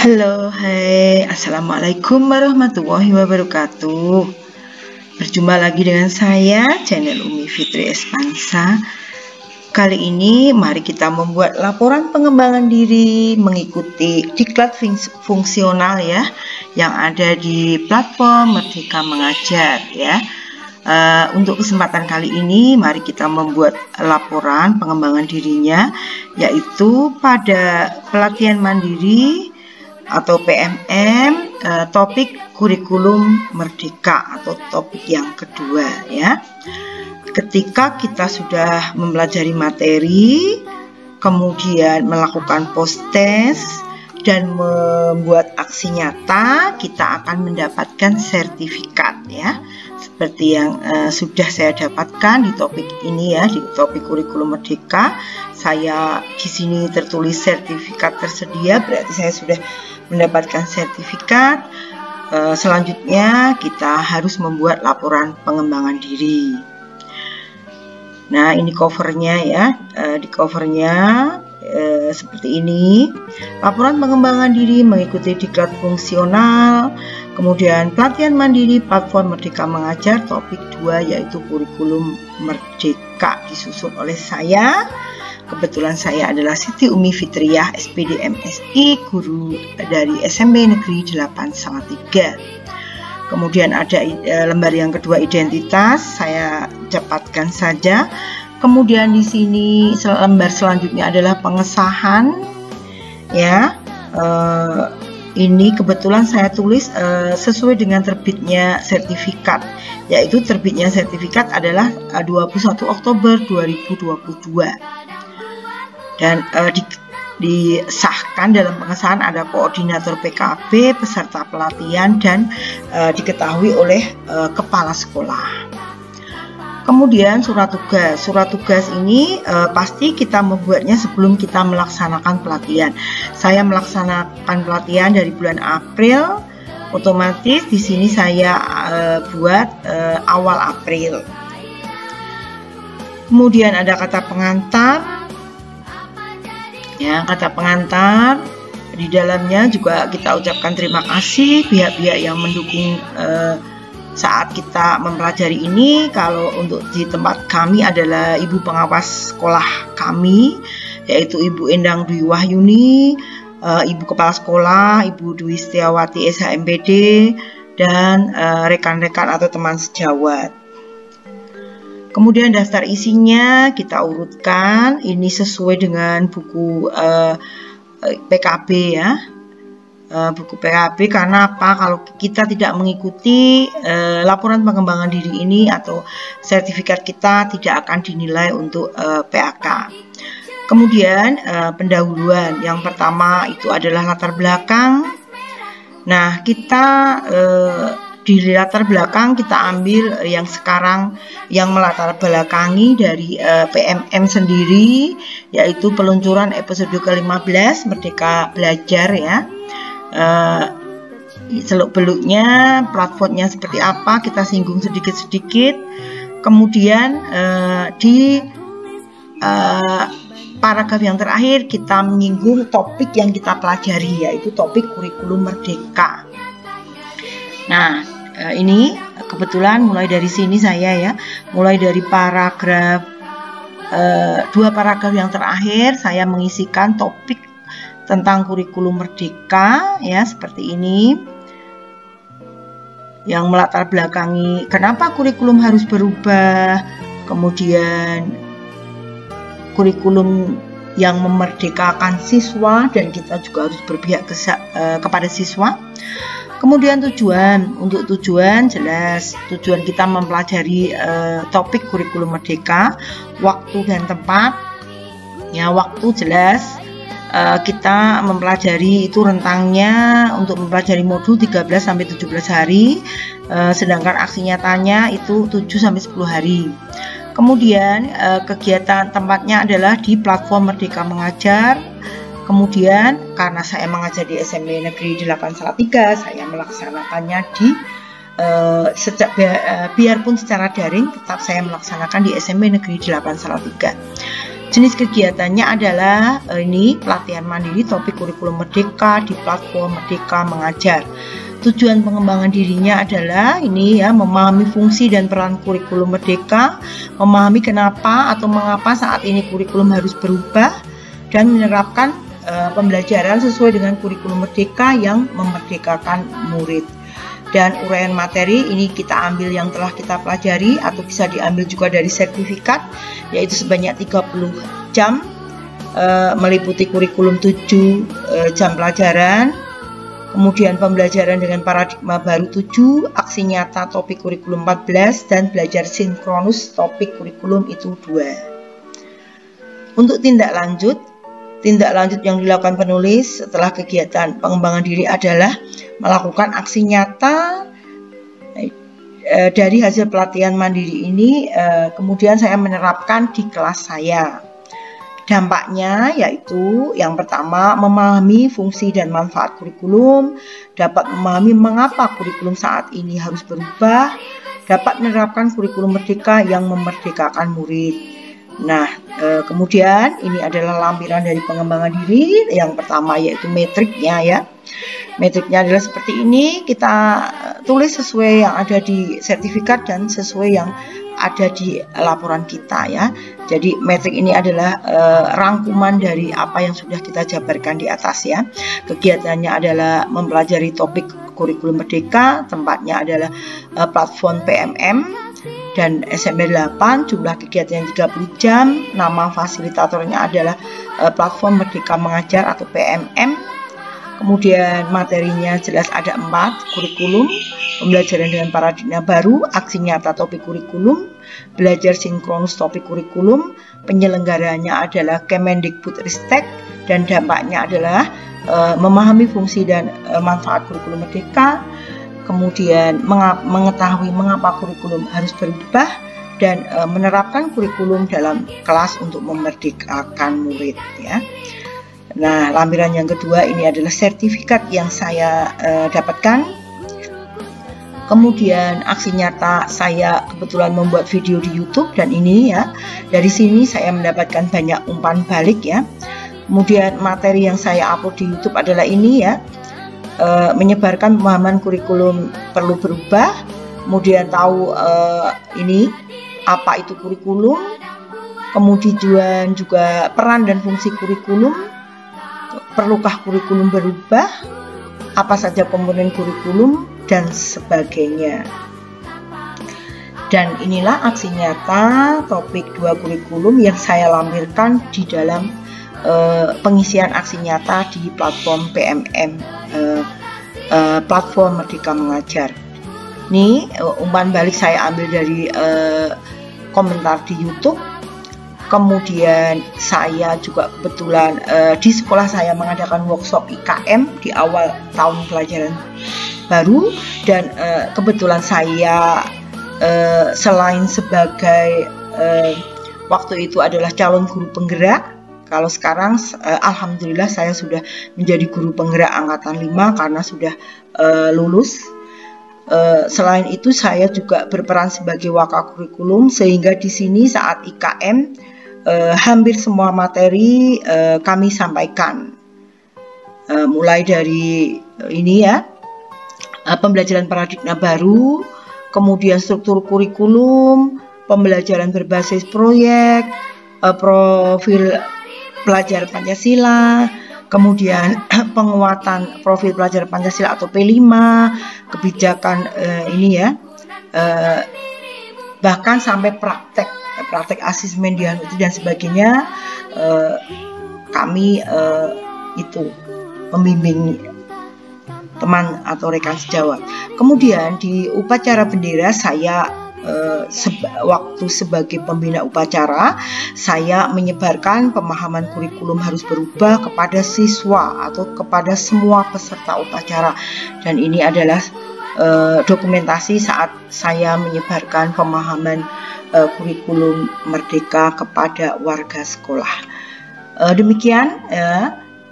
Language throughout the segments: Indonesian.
Halo, hai, assalamualaikum warahmatullahi wabarakatuh. Berjumpa lagi dengan saya, channel Umi Fitri Espansa. Kali ini, mari kita membuat laporan pengembangan diri mengikuti diklat fungsional ya, yang ada di platform Merdeka Mengajar ya. Untuk kesempatan kali ini, mari kita membuat laporan pengembangan dirinya, yaitu pada pelatihan mandiri atau PMM, topik kurikulum merdeka atau topik yang kedua ya. Ketika kita sudah mempelajari materi, kemudian melakukan post test dan membuat aksi nyata, kita akan mendapatkan sertifikat ya. Seperti yang sudah saya dapatkan di topik ini ya, di topik kurikulum merdeka. Saya di sini tertulis sertifikat tersedia, berarti saya sudah mendapatkan sertifikat. Selanjutnya kita harus membuat laporan pengembangan diri. Nah, ini covernya ya. Di covernya seperti ini. Laporan pengembangan diri mengikuti diklat fungsional. Kemudian pelatihan mandiri platform Merdeka Mengajar topik 2 yaitu kurikulum merdeka, disusun oleh saya. Kebetulan saya adalah Siti Umi Fitriah, SPD MSI, guru dari SMP Negeri 8 Salatiga. Kemudian ada lembar yang kedua, identitas, saya cepatkan saja. Kemudian di sini lembar selanjutnya adalah pengesahan ya. Ini kebetulan saya tulis sesuai dengan terbitnya sertifikat, yaitu terbitnya sertifikat adalah 21 Oktober 2022. Dan disahkan dalam pengesahan ada koordinator PKB, peserta pelatihan, dan diketahui oleh kepala sekolah. Kemudian surat tugas ini pasti kita membuatnya sebelum kita melaksanakan pelatihan. Saya melaksanakan pelatihan dari bulan April, otomatis di sini saya buat awal April. Kemudian ada kata pengantar. Ya, kata pengantar, di dalamnya juga kita ucapkan terima kasih pihak-pihak yang mendukung saat kita mempelajari ini. Kalau untuk di tempat kami adalah ibu pengawas sekolah kami, yaitu Ibu Endang Dwi Wahyuni, ibu kepala sekolah Ibu Dwi Setiawati SHMPD, dan rekan-rekan atau teman sejawat. Kemudian daftar isinya kita urutkan, ini sesuai dengan buku PKB ya. Buku PKB, karena apa? Kalau kita tidak mengikuti laporan pengembangan diri ini atau sertifikat kita tidak akan dinilai untuk PAK. Kemudian pendahuluan, yang pertama itu adalah latar belakang. Nah, kita di latar belakang kita ambil yang sekarang yang melatar belakangi dari PMM sendiri, yaitu peluncuran episode ke-15 Merdeka Belajar ya. Seluk-beluknya, platformnya seperti apa kita singgung sedikit-sedikit. Kemudian di paragraf yang terakhir kita menyinggung topik yang kita pelajari, yaitu topik kurikulum merdeka. Nah, ini kebetulan mulai dari sini saya ya, mulai dari paragraf 2 paragraf yang terakhir saya mengisikan topik tentang kurikulum merdeka ya, seperti ini, yang melatar belakangi kenapa kurikulum harus berubah, kemudian kurikulum yang memerdekakan siswa dan kita juga harus berpihak kepada siswa. Kemudian tujuan, untuk tujuan jelas, tujuan kita mempelajari topik kurikulum merdeka, waktu dan tempat ya. Waktu jelas, kita mempelajari itu rentangnya untuk mempelajari modul 13-17 hari, sedangkan aksi nyatanya itu 7-10 hari. Kemudian kegiatan tempatnya adalah di platform Merdeka Mengajar. Kemudian karena saya mengajar di SMP Negeri 8 Salatiga, saya melaksanakannya di biarpun secara daring, tetap saya melaksanakan di SMP Negeri 8 Salatiga. Jenis kegiatannya adalah ini pelatihan mandiri topik kurikulum merdeka di platform Merdeka Mengajar. Tujuan pengembangan dirinya adalah ini ya, memahami fungsi dan peran kurikulum merdeka, memahami kenapa atau mengapa saat ini kurikulum harus berubah, dan menerapkan pembelajaran sesuai dengan kurikulum merdeka yang memerdekakan murid. Dan uraian materi ini kita ambil yang telah kita pelajari atau bisa diambil juga dari sertifikat, yaitu sebanyak 30 jam, meliputi kurikulum 7 jam pelajaran, kemudian pembelajaran dengan paradigma baru 7, aksi nyata topik kurikulum 14, dan belajar sinkronus topik kurikulum itu 2. Untuk tindak lanjut yang dilakukan penulis setelah kegiatan pengembangan diri adalah melakukan aksi nyata dari hasil pelatihan mandiri ini, kemudian saya menerapkan di kelas saya. Dampaknya yaitu yang pertama, memahami fungsi dan manfaat kurikulum, dapat memahami mengapa kurikulum saat ini harus berubah, dapat menerapkan kurikulum merdeka yang memerdekakan murid. Nah, kemudian ini adalah lampiran dari pengembangan diri. Yang pertama yaitu metriknya ya. Metriknya adalah seperti ini, kita tulis sesuai yang ada di sertifikat dan sesuai yang ada di laporan kita ya. Jadi metrik ini adalah rangkuman dari apa yang sudah kita jabarkan di atas ya. Kegiatannya adalah mempelajari topik kurikulum merdeka, tempatnya adalah platform PMM dan SMP 8, jumlah kegiatan 30 jam, nama fasilitatornya adalah platform Merdeka Mengajar atau PMM. Kemudian materinya jelas ada 4, kurikulum, pembelajaran dengan paradigma baru, aksi nyata topik kurikulum, belajar sinkronus topik kurikulum, penyelenggaranya adalah Kemendikbudristek, dan dampaknya adalah memahami fungsi dan manfaat kurikulum merdeka, kemudian mengetahui mengapa kurikulum harus berubah, dan menerapkan kurikulum dalam kelas untuk memerdekakan murid ya. Nah, lampiran yang kedua ini adalah sertifikat yang saya dapatkan. Kemudian aksi nyata, saya kebetulan membuat video di YouTube, dan ini ya, dari sini saya mendapatkan banyak umpan balik ya. Kemudian materi yang saya upload di YouTube adalah ini ya, menyebarkan pemahaman kurikulum perlu berubah, kemudian tahu ini apa itu kurikulum, kemudian juga peran dan fungsi kurikulum, perlukah kurikulum berubah, apa saja komponen kurikulum, dan sebagainya. Dan inilah aksi nyata topik 2 kurikulum yang saya lampirkan di dalam pengisian aksi nyata di platform PMM, platform Merdeka Mengajar. Ini umpan balik saya ambil dari komentar di YouTube. Kemudian saya juga kebetulan di sekolah saya mengadakan workshop IKM di awal tahun pelajaran baru, dan kebetulan saya selain sebagai waktu itu adalah calon guru penggerak. Kalau sekarang alhamdulillah saya sudah menjadi guru penggerak angkatan 5 karena sudah lulus. Selain itu saya juga berperan sebagai wakakurikulum, sehingga di sini saat IKM hampir semua materi kami sampaikan, mulai dari ini ya, pembelajaran paradigma baru, kemudian struktur kurikulum, pembelajaran berbasis proyek, profil pelajar Pancasila, kemudian penguatan profil pelajar Pancasila atau P5, kebijakan ini ya, bahkan sampai praktek asesmen diagnostik dan sebagainya. Kami itu membimbing teman atau rekan sejawat. Kemudian di upacara bendera saya waktu sebagai pembina upacara, saya menyebarkan pemahaman kurikulum harus berubah kepada siswa atau kepada semua peserta upacara, dan ini adalah dokumentasi saat saya menyebarkan pemahaman kurikulum merdeka kepada warga sekolah. Demikian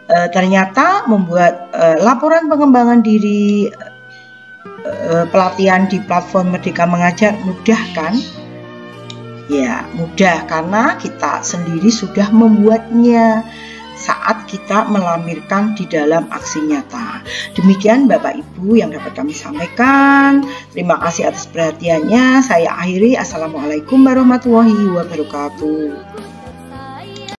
ternyata membuat laporan pengembangan diri pelatihan di platform Merdeka Mengajar mudah kan? Ya, mudah karena kita sendiri sudah membuatnya saat kita melampirkan di dalam aksi nyata. Demikian Bapak Ibu yang dapat kami sampaikan. Terima kasih atas perhatiannya. Saya akhiri. Assalamualaikum warahmatullahi wabarakatuh.